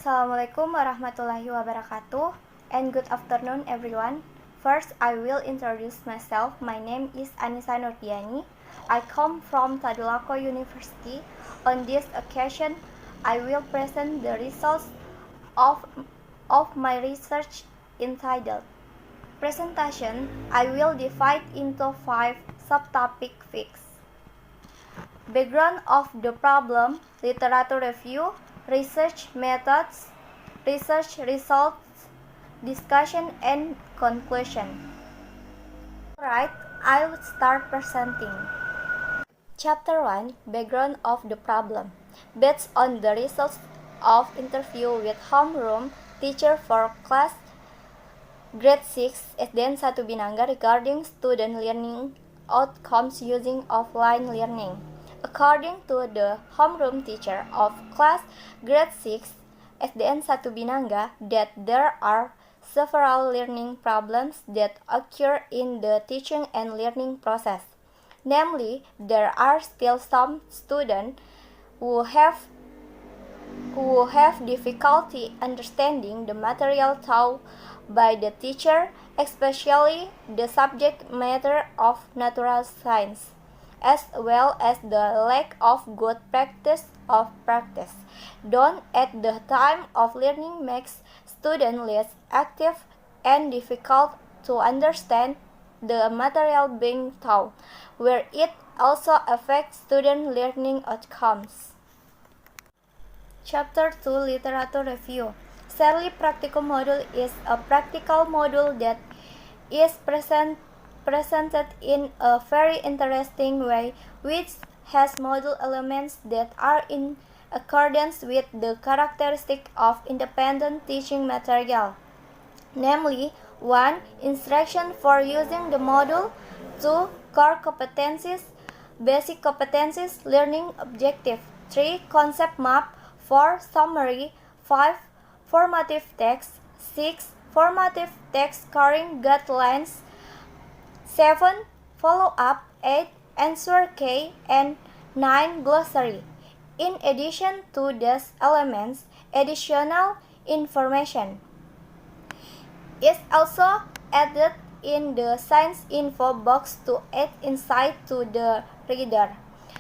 Assalamualaikum warahmatullahi wabarakatuh, and good afternoon everyone. First, I will introduce myself. My name is Anissa Nurdiani. I come from Tadulako University. On this occasion, I will present the results of my research entitled Presentation. I will divide into 5 subtopic fix. Background of the problem, literature review, research methods, research results, discussion, and conclusion. Alright, I'll start presenting. Chapter 1, Background of the problem. Based on the results of interview with homeroom teacher for class grade 6 SDN 1 Binanga regarding student learning outcomes using offline learning. According to the homeroom teacher of class grade 6 SDN 1 Binanga, that there are several learning problems that occur in the teaching and learning process. Namely, there are still some students who have difficulty understanding the material taught by the teacher, especially the subject matter of natural science, as well as the lack of good practice done at the time of learning makes students less active and difficult to understand the material being taught, where it also affects student learning outcomes. Chapter 2, Literature Review. Shirley Practical Module is a practical module that is presented in a very interesting way, which has module elements that are in accordance with the characteristic of independent teaching material. Namely, 1. Instruction for using the module, 2. Core competencies, basic competencies, learning objective, 3. Concept map, 4. Summary, 5. Formative text, 6. Formative text scoring guidelines, 7. Follow-up, 8. Answer key, and 9. Glossary. In addition to these elements, additional information is also added in the science info box to add insight to the reader.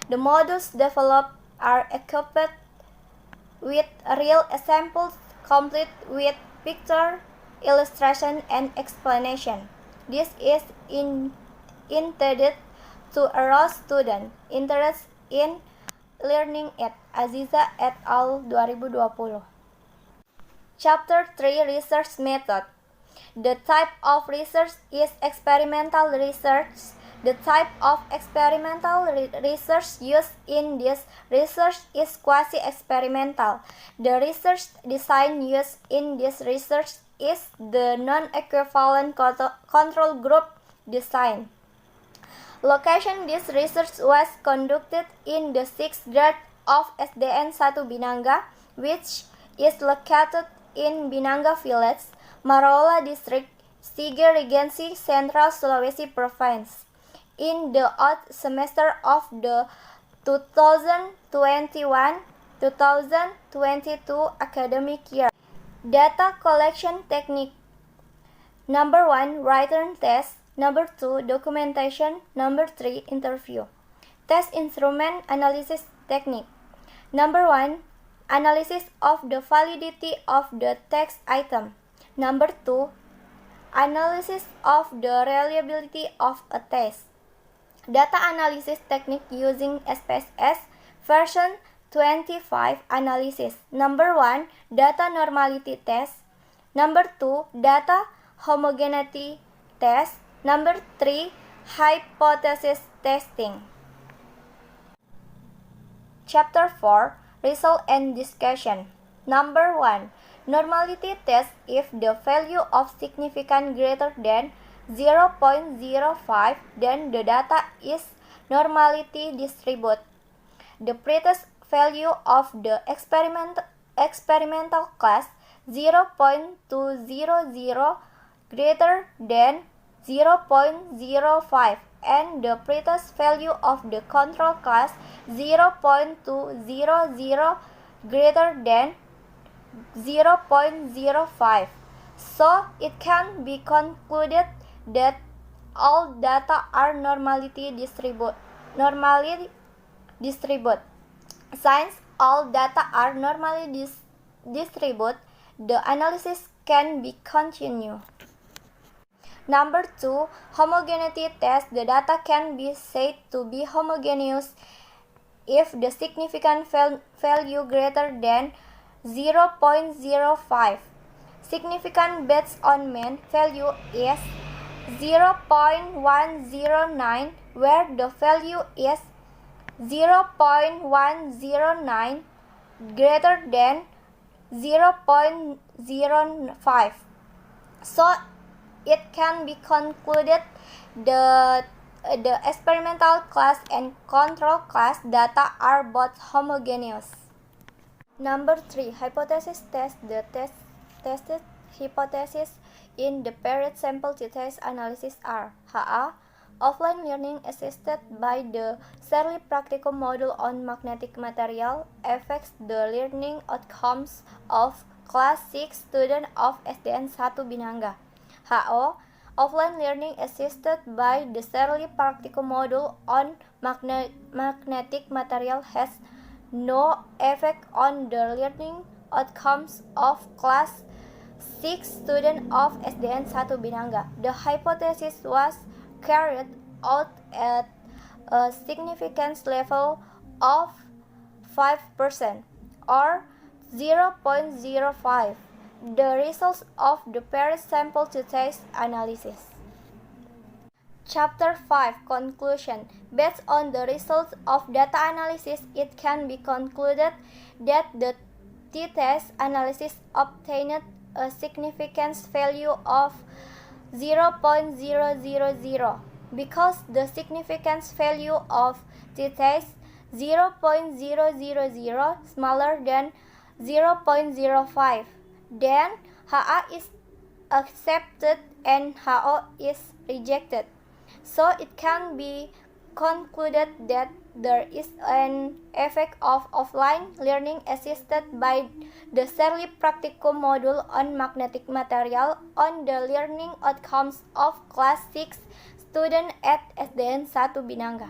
The modules developed are equipped with real examples complete with picture, illustration, and explanation. This is intended to arouse student interest in learning it. Aziza et al. 2020. Chapter 3, Research Method. The type of research is experimental research. The type of experimental research used in this research is quasi-experimental. The research design used in this research is the non-equivalent control group design. Location. This research was conducted in the 6th grade of SDN 1 Binanga, which is located in Binanga Village, Marola District, Sige Regency, Central Sulawesi Province, in the odd semester of the 2021-2022 academic year. Data collection technique. Number 1, written test. Number 2, documentation. Number 3, interview. Test instrument analysis technique. Number 1, analysis of the validity of the text item. Number 2, analysis of the reliability of a test. Data analysis technique using SPSS version 25 analysis. Number 1, data normality test. Number 2, data homogeneity test. Number 3, hypothesis testing. Chapter 4, Result and Discussion. Number 1, normality test if the value of significance greater than 0.05, then the data is normality distribute. The pretest value of the experimental class 0.200 greater than 0.05, and the pretest value of the control class 0.200 greater than 0.05. So it can be concluded that all data are normally distributed. Since all data are normally distributed, the analysis can be continued. Number 2, homogeneity test. The data can be said to be homogeneous if the significant value greater than 0.05. Significant based on mean value is 0.109, where the value is 0.109 greater than 0.05. So it can be concluded that the experimental class and control class data are both homogeneous. Number 3, hypothesis test. The tested hypotheses in the paired sample t-test analysis are HA, offline learning assisted by the Shirley practical module on magnetic material affects the learning outcomes of class 6 students of SDN 1 Binanga. HO, offline learning assisted by the Shirley practical module on magnetic material has no effect on the learning outcomes of class 6 students of SDN 1 Binanga. The hypothesis was carried out at a significance level of 5% or 0.05. The results of the paired sample t-test analysis. Chapter 5, Conclusion. Based on the results of data analysis, it can be concluded that the t-test analysis obtained a significance value of 0.000 because the significance value of t-test 0.000 smaller than 0.05. Then HA is accepted and HO is rejected. So it can be concluded that there is an effect of offline learning assisted by the Shirley practical module on magnetic material on the learning outcomes of class 6 students at SDN 1 Binanga.